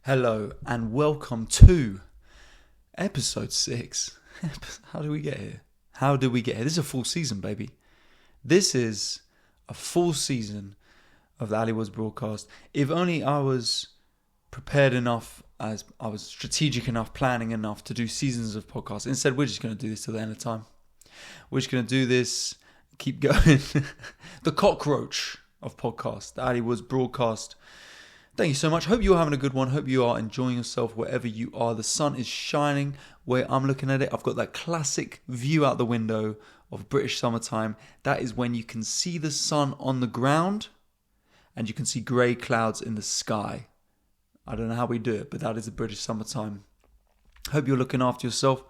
Hello and welcome to episode 6. How did we get here? This is a full season, baby. This is a full season of the Ali Was broadcast. If only I was prepared enough, as I was strategic enough, planning enough to do seasons of podcasts. Instead, we're just going to do this till the end of time. We're just going to do this, keep going. The cockroach of podcasts, the Ali Was broadcast. Thank you so much. Hope you're having a good one. Hope you are enjoying yourself wherever you are. The sun is shining where I'm looking at it. I've got that classic view out the window of British summertime. That is when you can see the sun on the ground and you can see grey clouds in the sky. I don't know how we do it, but that is the British summertime. Hope you're looking after yourself.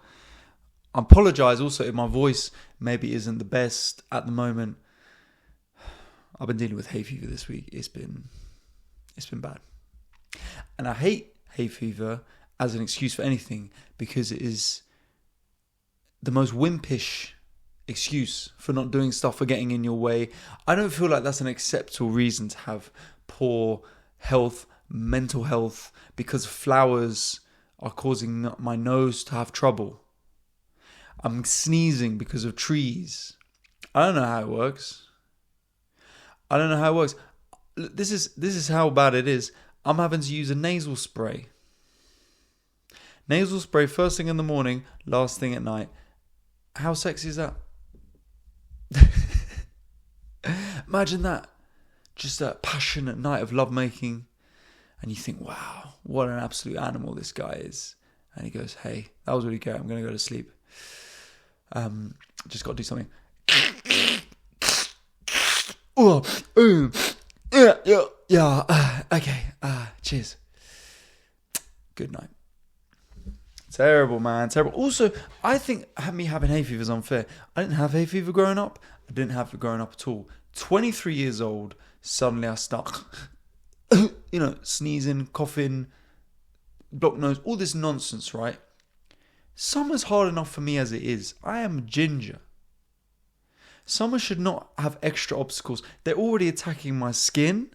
I apologise also if my voice maybe isn't the best at the moment. I've been dealing with hay fever this week. It's been bad. And I hate hay fever as an excuse for anything because it is the most wimpish excuse for not doing stuff, for getting in your way. I don't feel like that's an acceptable reason to have poor health, mental health, because flowers are causing my nose to have trouble. I'm sneezing because of trees. I don't know how it works. This is how bad it is. I'm having to use a nasal spray. Nasal spray first thing in the morning, last thing at night. How sexy is that? Imagine that. Just a passionate night of lovemaking. And you think, wow, what an absolute animal this guy is. And he goes, hey, that was really great. I'm going to go to sleep. Just got to do something. Okay. Cheers. Good night. Terrible, man. Terrible. Also, I think me having hay fever is unfair. I didn't have hay fever growing up. I didn't have it growing up at all. 23 years old, suddenly I start, sneezing, coughing, blocked nose, all this nonsense, right? Summer's hard enough for me as it is. I am ginger. Summer should not have extra obstacles. They're already attacking my skin.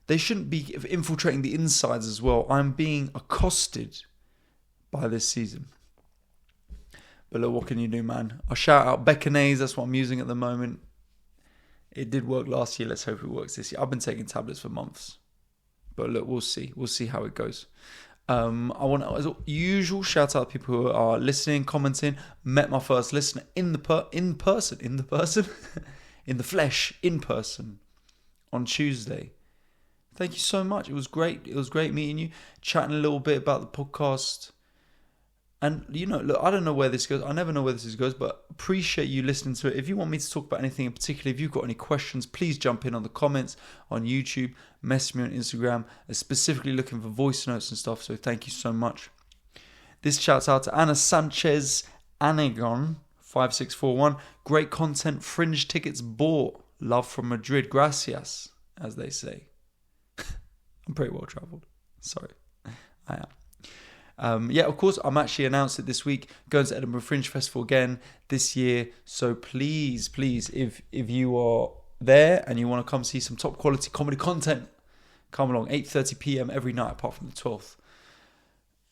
They shouldn't be infiltrating the insides as well. I'm being accosted by this season. But look, what can you do, man? I'll shout out Beckinase. That's what I'm using at the moment. It did work last year. Let's hope it works this year. I've been taking tablets for months. But look, we'll see. We'll see how it goes. I want to, as usual, shout out people who are listening, commenting. Met my first listener in the flesh on Tuesday. Thank you so much. It was great. It was great meeting you, chatting a little bit about the podcast. And look, I don't know where this goes. I never know where this goes, but appreciate you listening to it. If you want me to talk about anything in particular, if you've got any questions, please jump in on the comments on YouTube, message me on Instagram. I'm specifically looking for voice notes and stuff, so thank you so much. This shouts out to Ana Sanchez Anagon 5641. Great content, fringe tickets bought. Love from Madrid. Gracias, as they say. I'm pretty well travelled. Sorry, I am. Of course, I'm actually announced it this week. Going to Edinburgh Fringe Festival again this year. So please, if you are there and you want to come see some top quality comedy content, come along. 8:30 p.m. every night apart from the 12th.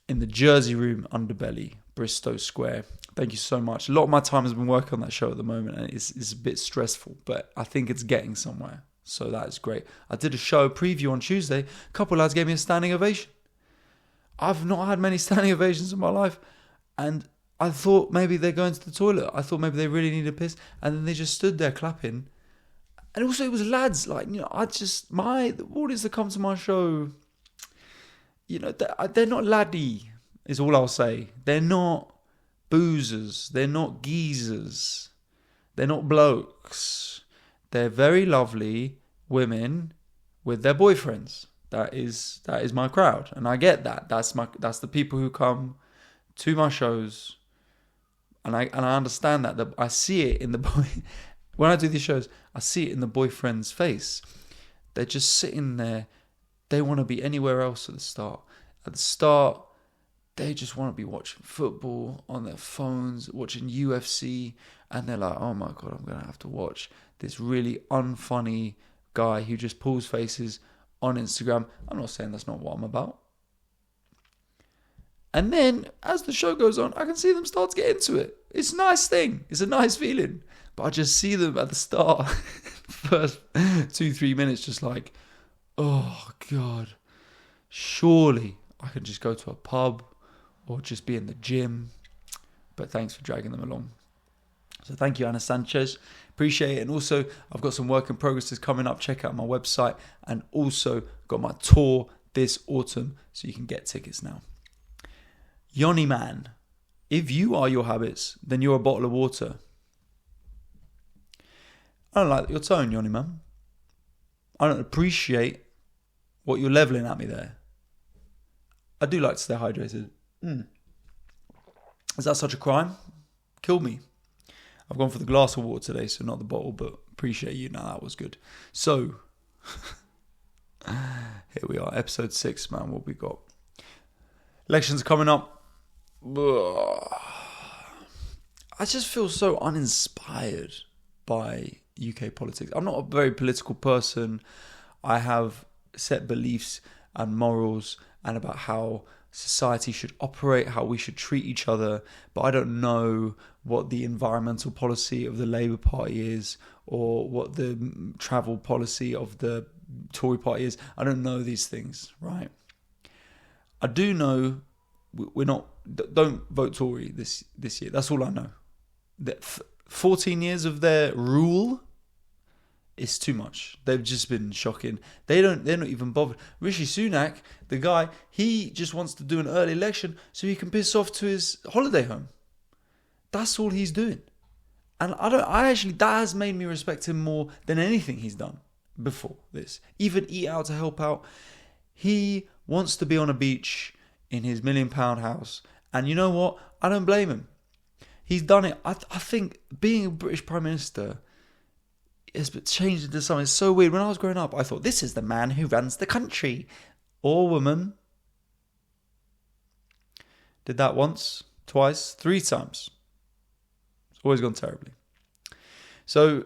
In the Jersey Room, Underbelly, Bristow Square. Thank you so much. A lot of my time has been working on that show at the moment and it's a bit stressful, but I think it's getting somewhere. So that is great. I did a show preview on Tuesday. A couple of lads gave me a standing ovation. I've not had many standing ovations in my life. And I thought maybe they're going to the toilet. I thought maybe they really need a piss. And then they just stood there clapping. And also it was lads. The audience that come to my show, they're not laddie, is all I'll say. They're not boozers. They're not geezers. They're not blokes. They're very lovely women with their boyfriends. That is my crowd, and I get that. That's the people who come to my shows, and I understand that. I see it in the boy when I do these shows. I see it in the boyfriend's face. They're just sitting there. They want to be anywhere else at the start. At the start, they just want to be watching football on their phones, watching UFC, and they're like, "Oh my god, I'm gonna have to watch this really unfunny guy who just pulls faces on Instagram." I'm not saying that's not what I'm about. And then as the show goes on, I can see them start to get into it. It's a nice thing. It's a nice feeling. But I just see them at the start, first 2-3 minutes, just like, oh God, surely I can just go to a pub or just be in the gym. But thanks for dragging them along. So thank you, Ana Sanchez. Appreciate it. And also, I've got some work in progress coming up. Check out my website. And also got my tour this autumn, so you can get tickets now. Yoni Man, if you are your habits, then you're a bottle of water. I don't like your tone, Yoni Man. I don't appreciate what you're levelling at me there. I do like to stay hydrated. Is that such a crime? Kill me. I've gone for the glass of water today, so not the bottle, but appreciate you. Now that was good. So, here we are, episode 6, man. What we got? Elections coming up. I just feel so uninspired by UK politics. I'm not a very political person. I have set beliefs and morals and about how society should operate, how we should treat each other, but I don't know what the environmental policy of the Labour Party is or what the travel policy of the Tory Party is. I don't know these things, right? I do know don't vote Tory this year. That's all I know. That 14 years of their rule is too much. They've just been shocking. They're not even bothered. Rishi Sunak, the guy, he just wants to do an early election so he can piss off to his holiday home. That's all he's doing. And that has made me respect him more than anything he's done before this. Even Eat Out to Help Out. He wants to be on a beach in his £1 million house. And you know what? I don't blame him. He's done it. I think being a British Prime Minister has changed into something so weird. When I was growing up, I thought, this is the man who runs the country. Or woman. Did that once, twice, 3 times. It's always gone terribly. So,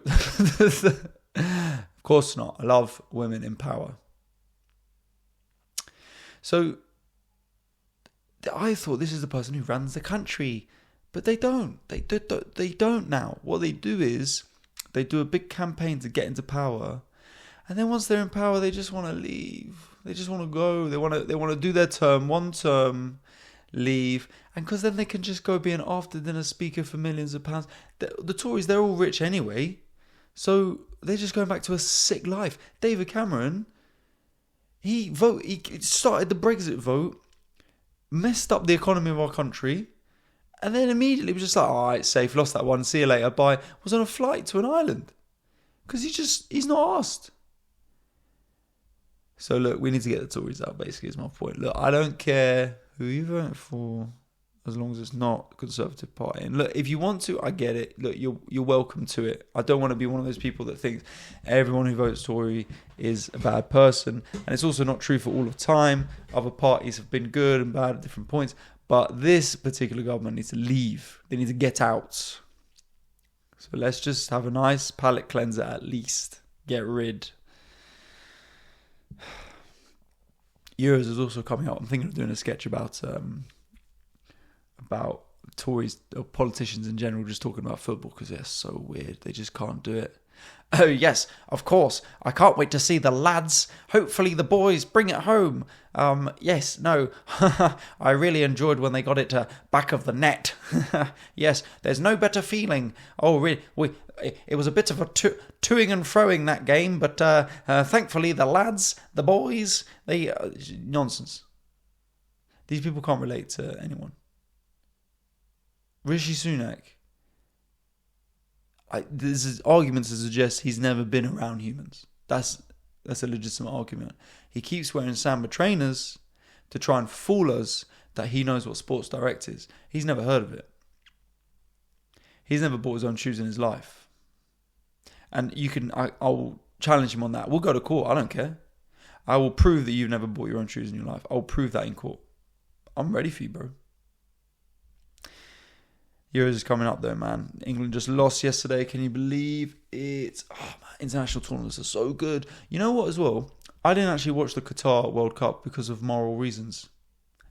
of course not. I love women in power. So, I thought this is the person who runs the country. But they don't. They don't now. What they do is they do a big campaign to get into power. And then once they're in power, they just want to leave. They just want to go. They want to do their term, one term, leave. And because then they can just go be an after-dinner speaker for millions of pounds. The Tories, they're all rich anyway. So they're just going back to a sick life. David Cameron, he started the Brexit vote, messed up the economy of our country, and then immediately was just like, all right, safe, lost that one, see you later, bye. Was on a flight to an island. Because he's not asked. So look, we need to get the Tories out, basically, is my point. Look, I don't care who you vote for, as long as it's not the Conservative Party. And look, if you want to, I get it. Look, you're welcome to it. I don't want to be one of those people that thinks everyone who votes Tory is a bad person. And it's also not true for all of time. Other parties have been good and bad at different points. But this particular government needs to leave. They need to get out. So let's just have a nice palate cleanser at least. Get rid. Euros is also coming out. I'm thinking of doing a sketch about Tories or politicians in general just talking about football because they're so weird. They just can't do it. Oh, yes, of course. I can't wait to see the lads. Hopefully the boys bring it home. Yes, no. I really enjoyed when they got it to back of the net. Yes, there's no better feeling. Oh, really? It was a bit of a toing and froing that game, but thankfully the lads, the boys, they... nonsense. These people can't relate to anyone. Rishi Sunak. There's arguments to suggest he's never been around humans. That's a legitimate argument. He keeps wearing Samba trainers to try and fool us that he knows what Sports Direct is. He's never heard of it. He's never bought his own shoes in his life. And I'll challenge him on that. We'll go to court. I don't care. I will prove that you've never bought your own shoes in your life. I'll prove that in court. I'm ready for you, bro. Euros is coming up though, man. England just lost yesterday. Can you believe it? Oh, man, international tournaments are so good. You know what as well? I didn't actually watch the Qatar World Cup because of moral reasons.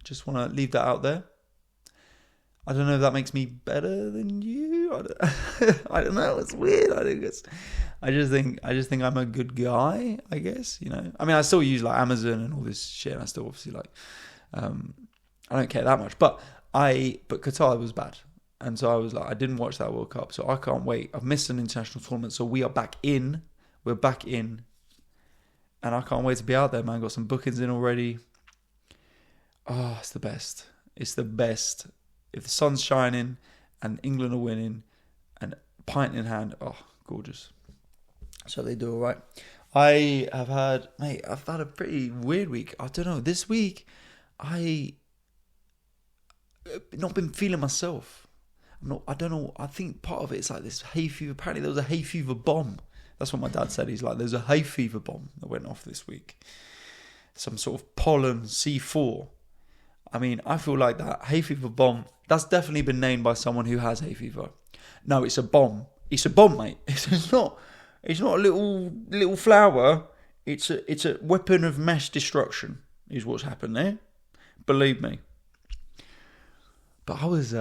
Just want to leave that out there. I don't know if that makes me better than you. I don't know. It's weird. I just think I'm a good guy, I guess, you know. I mean, I still use like Amazon and all this shit, and I still obviously like I don't care that much. But Qatar was bad. And so I was like, I didn't watch that World Cup, so I can't wait. I've missed an international tournament, so we are back in. We're back in. And I can't wait to be out there, man. Got some bookings in already. Oh, it's the best. It's the best. If the sun's shining and England are winning and pint in hand, oh, gorgeous. So they do all right. I've had a pretty weird week. I don't know. This week, I not been feeling myself. I don't know. I think part of it is like this hay fever. Apparently there was a hay fever bomb. That's what my dad said. He's like, there's a hay fever bomb that went off this week. Some sort of pollen C4. I mean, I feel like that hay fever bomb, that's definitely been named by someone who has hay fever. No, it's a bomb. It's a bomb, mate. It's not a little flower. It's a weapon of mass destruction is what's happened there. Believe me. But I was...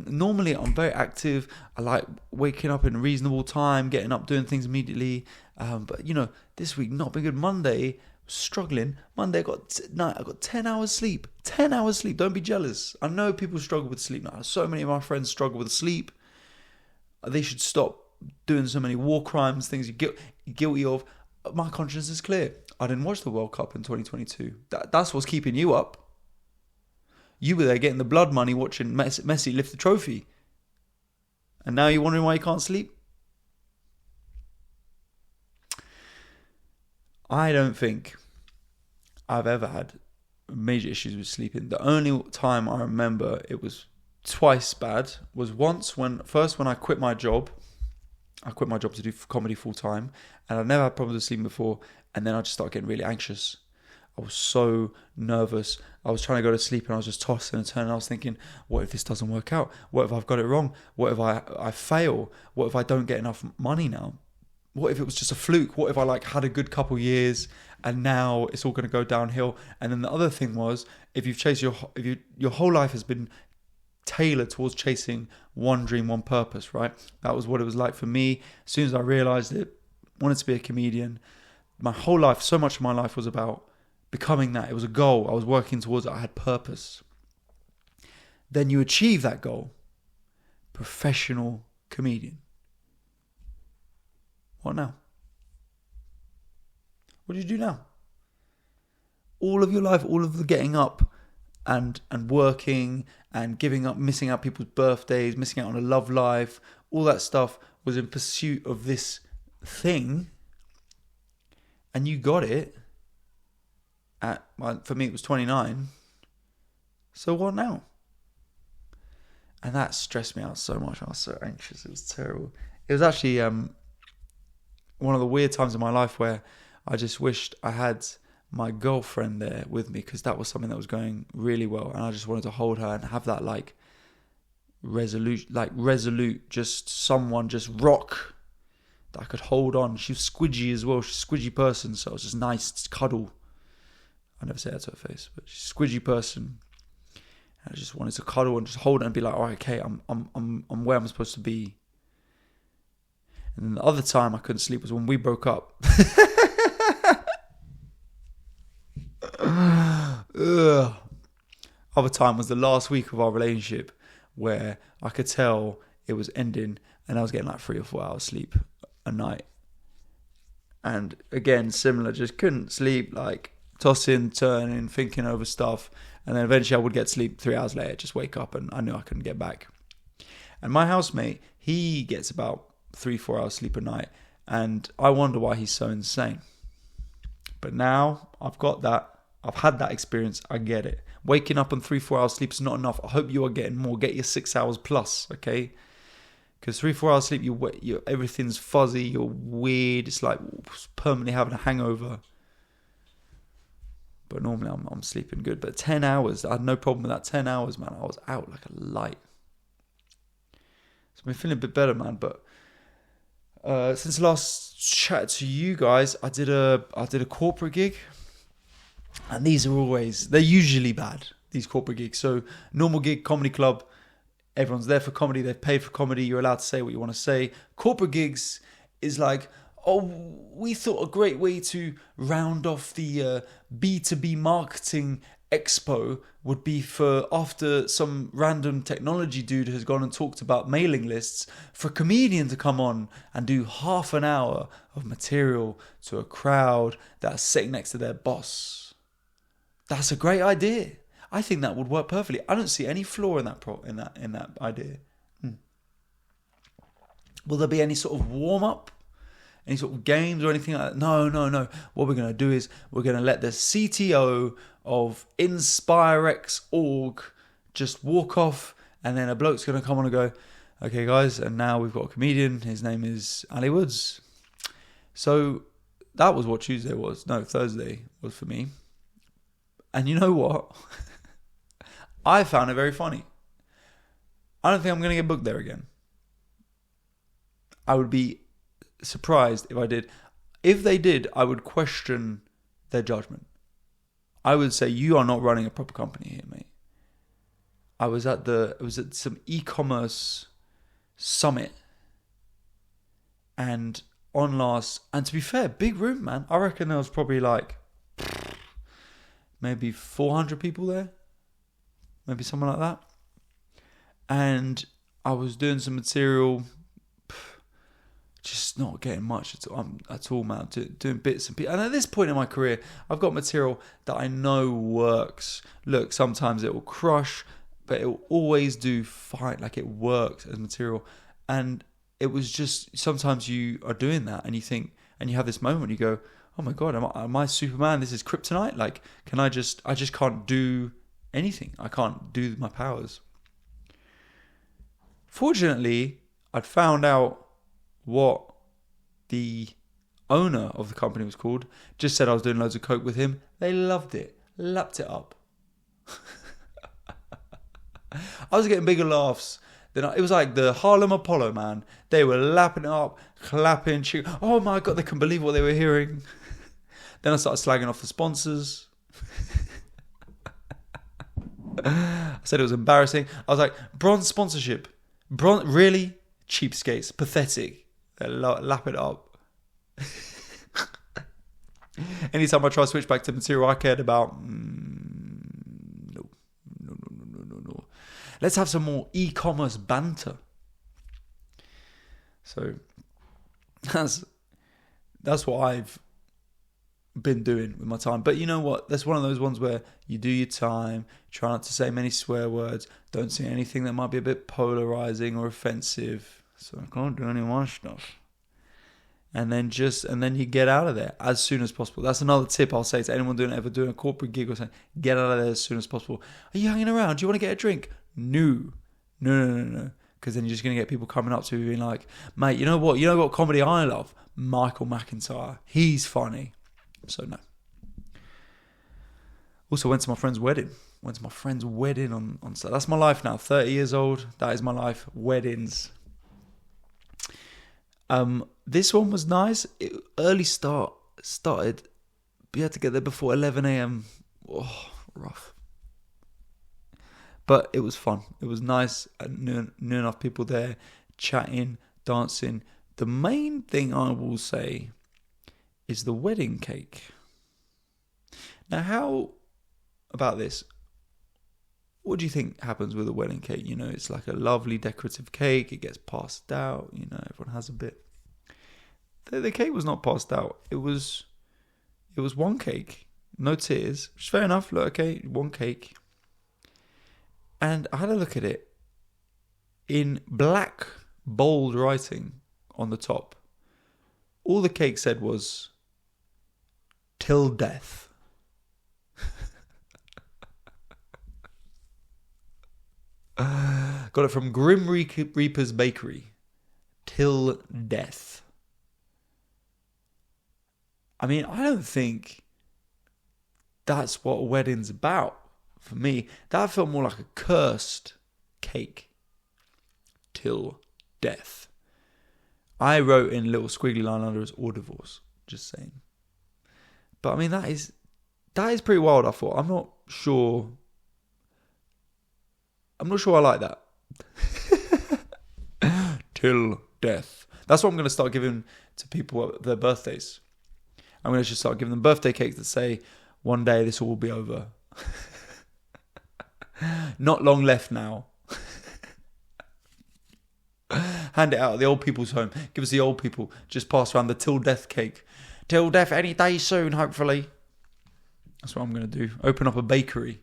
Normally, I'm very active. I like waking up in a reasonable time, getting up, doing things immediately. But, you know, this week, not been good. Monday, struggling. Monday, I got 10 hours sleep. 10 hours sleep. Don't be jealous. I know people struggle with sleep now. So many of my friends struggle with sleep. They should stop doing so many war crimes, things you're guilty of. My conscience is clear. I didn't watch the World Cup in 2022. That's what's keeping you up. You were there getting the blood money watching Messi lift the trophy. And now you're wondering why you can't sleep? I don't think I've ever had major issues with sleeping. The only time I remember it was twice bad was once when I quit my job. I quit my job to do comedy full time. And I'd never had problems with sleeping before. And then I just started getting really anxious. I was so nervous. I was trying to go to sleep and I was just tossing and turning. I was thinking, what if this doesn't work out? What if I've got it wrong? What if I fail? What if I don't get enough money now? What if it was just a fluke? What if I had a good couple years and now it's all going to go downhill? And then the other thing was, if your whole life has been tailored towards chasing one dream, one purpose, right? That was what it was like for me. As soon as I realized it, wanted to be a comedian. My whole life, so much of my life was about becoming that. It was a goal. I was working towards it. I had purpose. Then you achieve that goal. Professional comedian. What now? What do you do now? All of your life, all of the getting up and working and giving up, missing out people's birthdays, missing out on a love life, all that stuff was in pursuit of this thing. And you got it. For me, it was 29. So what now? And that stressed me out so much. I was so anxious. It was terrible. It was actually one of the weird times in my life where I just wished I had my girlfriend there with me, because that was something that was going really well. And I just wanted to hold her and have that resolute, just someone, just rock that I could hold on. She was squidgy as well. She's a squidgy person. So it was just nice to cuddle. I never say that to her face, but she's a squidgy person. And I just wanted to cuddle and just hold her and be like, all right, okay, I'm where I'm supposed to be. And then the other time I couldn't sleep was when we broke up. Other time was the last week of our relationship, where I could tell it was ending and I was getting 3 or 4 hours sleep a night. And again, similar, just couldn't sleep, tossing, turning, thinking over stuff. And then eventually I would get sleep 3 hours later, just wake up, and I knew I couldn't get back. And my housemate, he gets about 3-4 hours sleep a night, and I wonder why he's so insane. But now I've got that. I've had that experience. I get it. Waking up on 3-4 hours sleep is not enough. I hope you are getting more. Get your 6 hours plus, okay? Because 3-4 hours sleep, everything's fuzzy. You're weird. It's like permanently having a hangover. But normally I'm sleeping good. But 10 hours, I had no problem with that. 10 hours, man. I was out like a light. So I've been feeling a bit better, man. But since the last chat to you guys, I did a corporate gig. And they're usually bad. these corporate gigs. So normal gig, comedy club, everyone's there for comedy. They've paid for comedy. You're allowed to say what you want to say. Corporate gigs is like, we thought a great way to round off the B2B marketing expo would be for, after some random technology dude has gone and talked about mailing lists, for a comedian to come on and do half an hour of material to a crowd that's sitting next to their boss. That's a great idea. I think that would work perfectly. I don't see any flaw in that idea. Will there be any sort of warm up? Any sort of games or anything like that? No. What we're going to do is we're going to let the CTO of InspireX.org just walk off, and then a bloke's going to come on and go, okay, guys, and now we've got a comedian. His name is Ali Woods. So that was what Tuesday was. No, Thursday was for me. And you know what? I found it very funny. I don't think I'm going to get booked there again. I would be surprised if I did. If they did, I would question their judgment. I would say, you are not running a proper company here, mate. I was at some e-commerce summit, and to be fair, big room, man. I reckon there was probably like maybe 400 people there, maybe something like that. And I was doing some material, just not getting much at all, man. Doing bits and pieces. And at this point in my career, I've got material that I know works. Look, sometimes it will crush, but it will always do fine. Like, it works as material. And it was just, sometimes you are doing that and you think, and you have this moment, you go, oh my God, am I Superman? This is kryptonite? Like, I just can't do anything. I can't do my powers. Fortunately, I'd found out what the owner of the company was called. Just said I was doing loads of coke with him. They loved it. Lapped it up. I was getting bigger laughs than it was like the Harlem Apollo, man. They were lapping it up, clapping, cheering. Oh my God, they couldn't believe what they were hearing. Then I started slagging off the sponsors. I said it was embarrassing. I was like, bronze sponsorship. Really? Cheapskates. Pathetic. They lap it up. Anytime I try to switch back to material I cared about, no. Let's have some more e-commerce banter. So that's what I've been doing with my time. But you know what? That's one of those ones where you do your time, try not to say many swear words, don't say anything that might be a bit polarizing or offensive. So I can't do any more stuff. And then you get out of there as soon as possible. That's another tip I'll say to anyone ever doing a corporate gig or something. Get out of there as soon as possible. Are you hanging around? Do you want to get a drink? No. Because then you're just going to get people coming up to you being like, mate, you know what comedy I love? Michael McIntyre. He's funny. So no. Also went to my friend's wedding. On Saturday. That's my life now. 30 years old. That is my life. Weddings. This one was nice. Early started, but you had to get there before 11 a.m. Oh, rough. But it was fun. It was nice. Knew enough people there, chatting, dancing. The main thing I will say is the wedding cake. Now, how about this? What do you think happens with a wedding cake? You know, it's like a lovely decorative cake. It gets passed out. You know, everyone has a bit. The cake was not passed out. It was one cake, no tears. Which is fair enough. Look, okay, one cake. And I had a look at it in black, bold writing on the top. All the cake said was, "Till death." Got it from Grim Reaper's Bakery. Till death. I mean, I don't think that's what a wedding's about. For me, that felt more like a cursed cake. Till death. I wrote in a little squiggly line under as or divorce. Just saying. But I mean, that is pretty wild, I thought. I'm not sure I'm not sure I like that. Till death. That's what I'm going to start giving to people at their birthdays. I'm going to just start giving them birthday cakes that say, one day this will all be over. Not long left now. Hand it out at the old people's home. Give us the old people. Just pass around the till death cake. Till death any day soon, hopefully. That's what I'm going to do. Open up a bakery.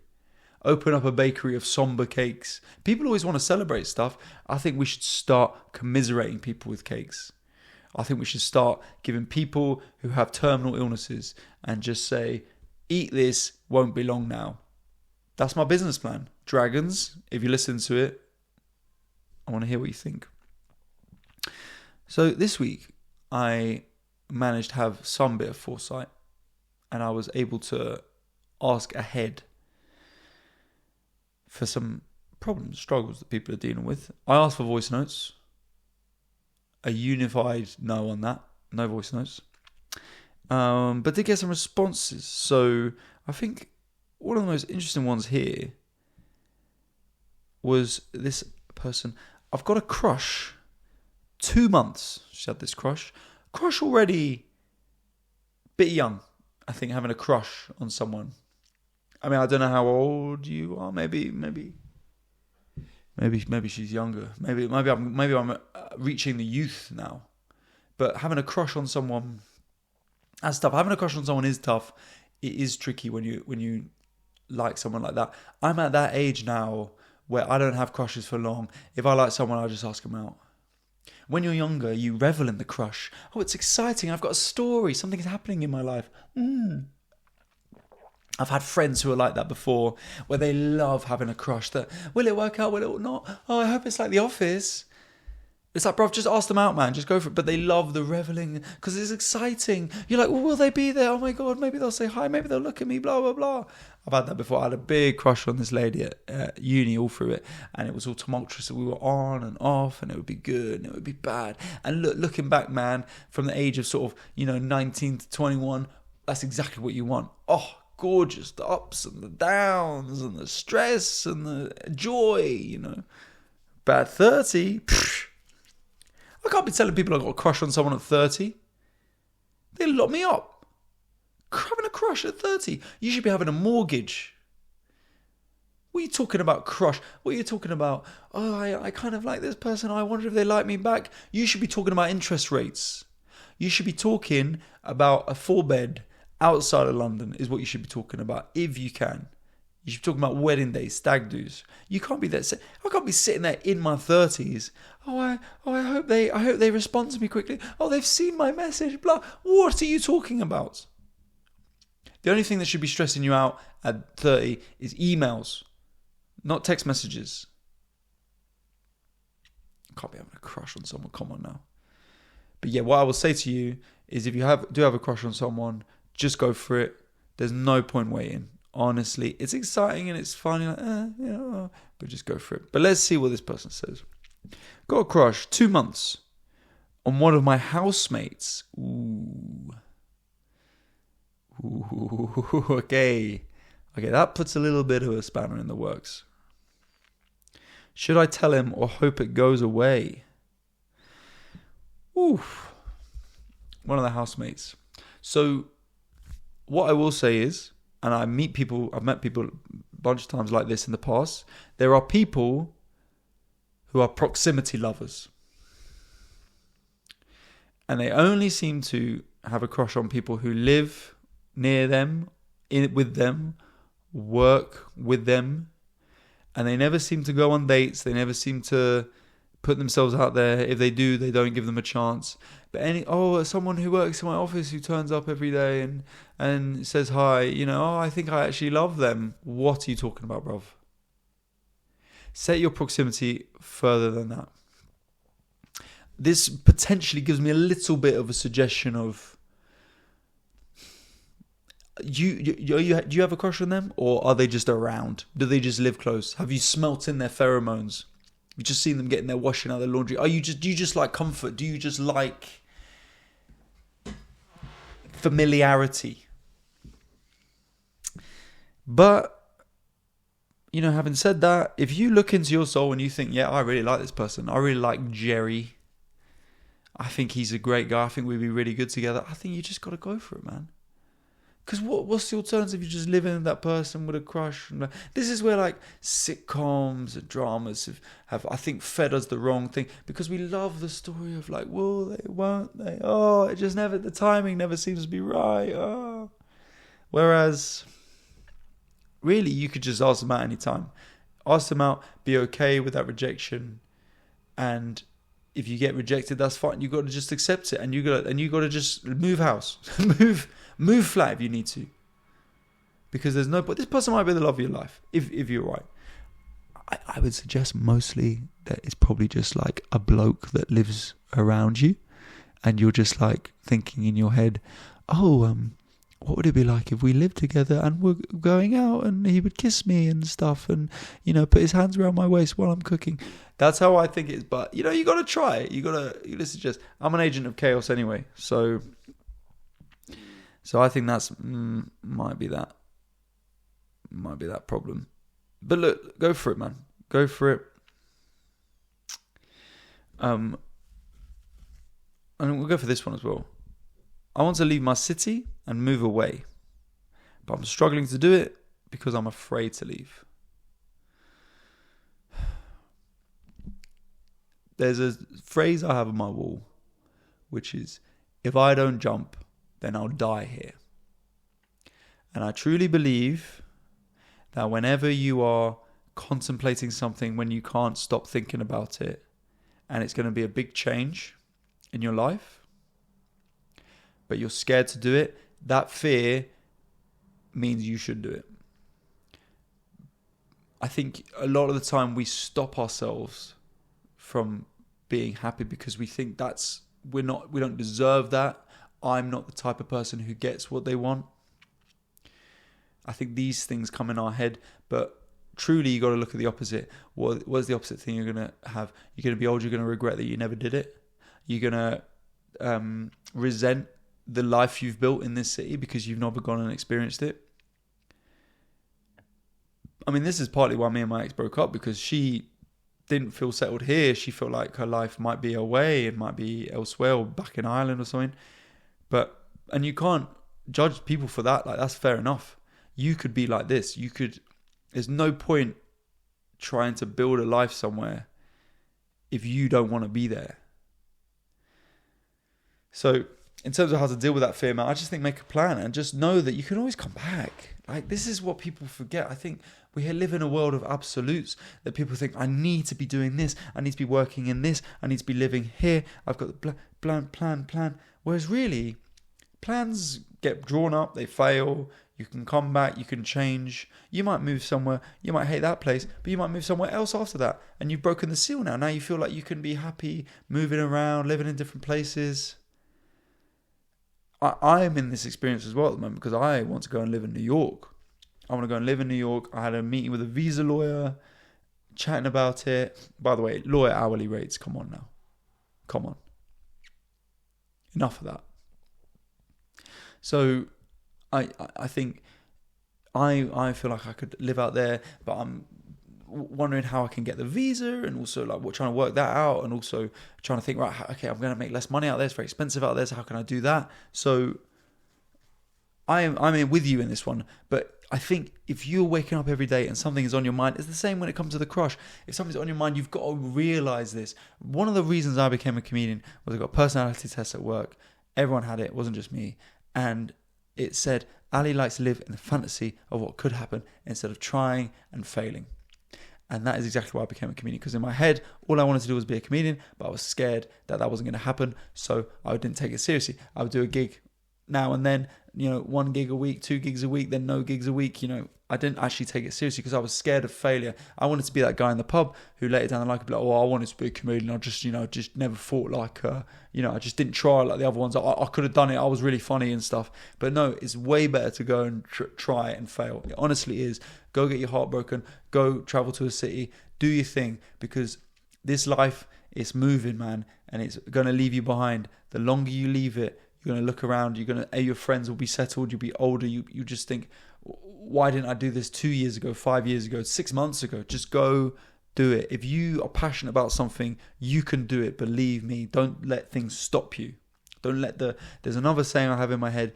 Open up a bakery of somber cakes. People always want to celebrate stuff. I think we should start commiserating people with cakes. I think we should start giving people who have terminal illnesses and just say, eat this, won't be long now. That's my business plan. Dragons, if you listen to it, I want to hear what you think. So this week, I managed to have some bit of foresight and I was able to ask ahead for some problems, struggles that people are dealing with. I asked for voice notes. A unified no on that. No voice notes. But did get some responses. So I think one of the most interesting ones here was this person. I've got a crush. 2 months she had this crush. Crush already bit young, I think, having a crush on someone. I mean, I don't know how old you are. Maybe she's younger. Maybe I'm reaching the youth now. But having a crush on someone, that's tough. Having a crush on someone is tough. It is tricky when you like someone like that. I'm at that age now where I don't have crushes for long. If I like someone, I'll just ask them out. When you're younger, you revel in the crush. Oh, it's exciting. I've got a story. Something's happening in my life. I've had friends who are like that before, where they love having a crush that, will it work out, will it not? Oh, I hope it's like The Office. It's like, bruv, just ask them out, man. Just go for it. But they love the reveling because it's exciting. You're like, well, will they be there? Oh my God, maybe they'll say hi. Maybe they'll look at me, blah, blah, blah. I've had that before. I had a big crush on this lady at uni all through it. And it was all tumultuous. We were on and off and it would be good and it would be bad. And looking back, man, from the age of sort of, 19 to 21, that's exactly what you want. Oh, gorgeous, the ups and the downs and the stress and the joy, But at 30, I can't be telling people I got a crush on someone at 30. They lock me up. Having a crush at 30. You should be having a mortgage. What are you talking about, crush? What are you talking about? Oh, I kind of like this person. I wonder if they like me back. You should be talking about interest rates. You should be talking about a 4-bed outside of London is what you should be talking about, if you can. You should be talking about wedding days, stag do's. You can't be there. I can't be sitting there in my 30s. I hope they respond to me quickly. Oh, they've seen my message. Blah. What are you talking about? The only thing that should be stressing you out at 30 is emails, not text messages. I can't be having a crush on someone. Come on now. But yeah, what I will say to you is, if you do have a crush on someone, just go for it. There's no point waiting. Honestly, it's exciting and it's fun. But just go for it. But let's see what this person says. Got a crush 2 months on one of my housemates. Ooh, okay. That puts a little bit of a spanner in the works. Should I tell him or hope it goes away? Oof. One of the housemates. So what I will say is, and I've met people a bunch of times like this in the past, there are people who are proximity lovers. And they only seem to have a crush on people who live near them, with them, work with them, and they never seem to go on dates. They never seem to put themselves out there. If they do, they don't give them a chance. But someone who works in my office who turns up every day and says hi, I think I actually love them. What are you talking about, bruv? Set your proximity further than that. This potentially gives me a little bit of a suggestion of, do you have a crush on them, or are they just around? Do they just live close? Have you smelt in their pheromones? You've just seen them getting their washing out of their laundry. Do you just like comfort? Do you just like familiarity? But having said that, if you look into your soul and you think, yeah, I really like this person, I really like Jerry, I think he's a great guy, I think we'd be really good together, I think you just got to go for it, man. Because what's the alternative? You just live in that person with a crush. And this is where like sitcoms and dramas have I think fed us the wrong thing, because we love the story of like, will they, won't they? Oh, it just never, the timing never seems to be right. Oh. Whereas, really, you could just ask them out anytime. Ask them out, be okay with that rejection, and if you get rejected, that's fine. You got to just accept it, and you got to just move house, move flat if you need to, because there's no. But this person might be the love of your life if you're right. I would suggest mostly that it's probably just like a bloke that lives around you, and you're just like thinking in your head, oh, what would it be like if we lived together and we're going out and he would kiss me and stuff and, put his hands around my waist while I'm cooking. That's how I think it is. But, you got to try it. You got to suggest. I'm an agent of chaos anyway. So I think that's, might be that problem. But look, go for it, man. Go for it. And we'll go for this one as well. I want to leave my city and move away, but I'm struggling to do it because I'm afraid to leave. There's a phrase I have on my wall, which is, if I don't jump, then I'll die here. And I truly believe that whenever you are contemplating something, when you can't stop thinking about it, and it's going to be a big change in your life, but you're scared to do it, that fear means you should do it. I think a lot of the time we stop ourselves from being happy because we think we don't deserve that. I'm not the type of person who gets what they want. I think these things come in our head, but truly you got to look at the opposite. What's the opposite thing you're going to have? You're going to be old, you're going to regret that you never did it. You're going to resent the life you've built in this city because you've never gone and experienced it. I mean, this is partly why me and my ex broke up, because she didn't feel settled here. She felt like her life might be away, it might be elsewhere or back in Ireland or something. And you can't judge people for that. Like, that's fair enough. You could be like this. There's no point trying to build a life somewhere if you don't want to be there. So, in terms of how to deal with that fear, man, I just think make a plan and just know that you can always come back. Like, this is what people forget. I think we live in a world of absolutes, that people think, I need to be doing this, I need to be working in this, I need to be living here, I've got the plan. Whereas really, plans get drawn up, they fail, you can come back, you can change. You might move somewhere, you might hate that place, but you might move somewhere else after that. And you've broken the seal now. Now you feel like you can be happy moving around, living in different places. I'm in this experience as well at the moment because I want to go and live in New York. I want to go and live in New York. I had a meeting with a visa lawyer, chatting about it. By the way, lawyer hourly rates, come on now. Come on. Enough of that. So I think I feel like I could live out there, but I'm wondering how I can get the visa, and also like trying to work that out, and also trying to think, right, okay, I'm going to make less money out there, it's very expensive out there, so how can I do that? So I'm in with you in this one, but I think if you're waking up every day and something is on your mind, it's the same when it comes to the crush. If something's on your mind, you've got to realize this. One of the reasons I became a comedian was I got a personality test at work. Everyone had it wasn't just me, and it said Ali likes to live in the fantasy of what could happen instead of trying and failing. And that is exactly why I became a comedian, because in my head, all I wanted to do was be a comedian, but I was scared that wasn't going to happen, so I didn't take it seriously. I would do a gig now and then, 1 gig a week, 2 gigs a week, then no gigs a week. I didn't actually take it seriously because I was scared of failure. I wanted to be that guy in the pub who later down the line could be like, I wanted to be a comedian. I just, just never thought like, I just didn't try like the other ones. I could have done it. I was really funny and stuff. But no, it's way better to go and try it and fail. It honestly is. Go get your heart broken. Go travel to a city. Do your thing, because this life is moving, man, and it's going to leave you behind. The longer you leave it, you're going to look around. Your friends will be settled. You'll be older. You just think, why didn't I do this 2 years ago, 5 years ago, 6 months ago? Just go do it. If you are passionate about something, you can do it. Believe me. Don't let things stop you. There's another saying I have in my head.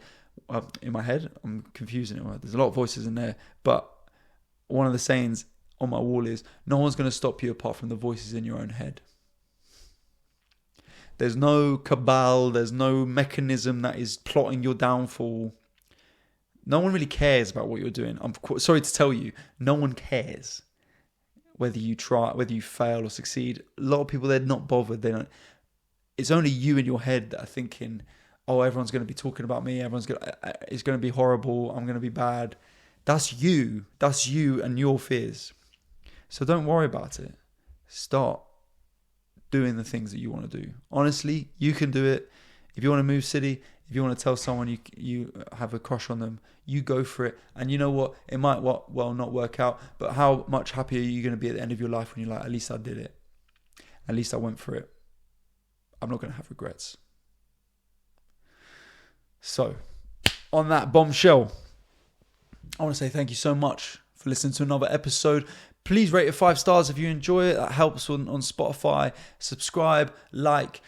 I'm confusing it. There's a lot of voices in there, but one of the sayings on my wall is, no one's going to stop you apart from the voices in your own head. There's no cabal, there's no mechanism that is plotting your downfall. No one really cares about what you're doing. I'm sorry to tell you, no one cares whether you try, whether you fail or succeed. A lot of people, they're not bothered. It's only you in your head that are thinking, oh, everyone's going to be talking about me. It's going to be horrible. I'm going to be bad. That's you. That's you and your fears. So don't worry about it. Start doing the things that you want to do. Honestly, you can do it. If you want to move city, if you want to tell someone you have a crush on them, you go for it. And you know what? It might not work out, but how much happier are you going to be at the end of your life when you're like, at least I did it. At least I went for it. I'm not going to have regrets. So, on that bombshell, I want to say thank you so much for listening to another episode. Please rate it 5 stars if you enjoy it. That helps on Spotify. Subscribe, like,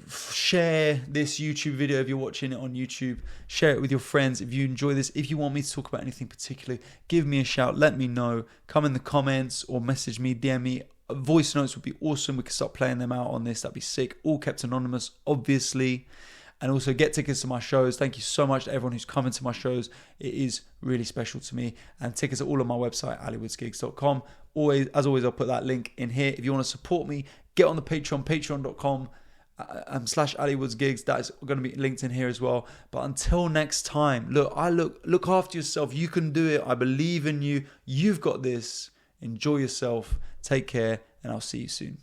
share this YouTube video if you're watching it on YouTube. Share it with your friends if you enjoy this. If you want me to talk about anything particularly, give me a shout. Let me know. Come in the comments or message me, DM me. Voice notes would be awesome. We could start playing them out on this. That'd be sick. All kept anonymous, obviously. And also get tickets to my shows. Thank you so much to everyone who's coming to my shows. It is really special to me. And tickets are all on my website, allywoodsgigs.com. As always, I'll put that link in here. If you want to support me, get on the Patreon, patreon.com /allywoodsgigs. That is going to be linked in here as well. But until next time, look after yourself. You can do it. I believe in you. You've got this. Enjoy yourself. Take care. And I'll see you soon.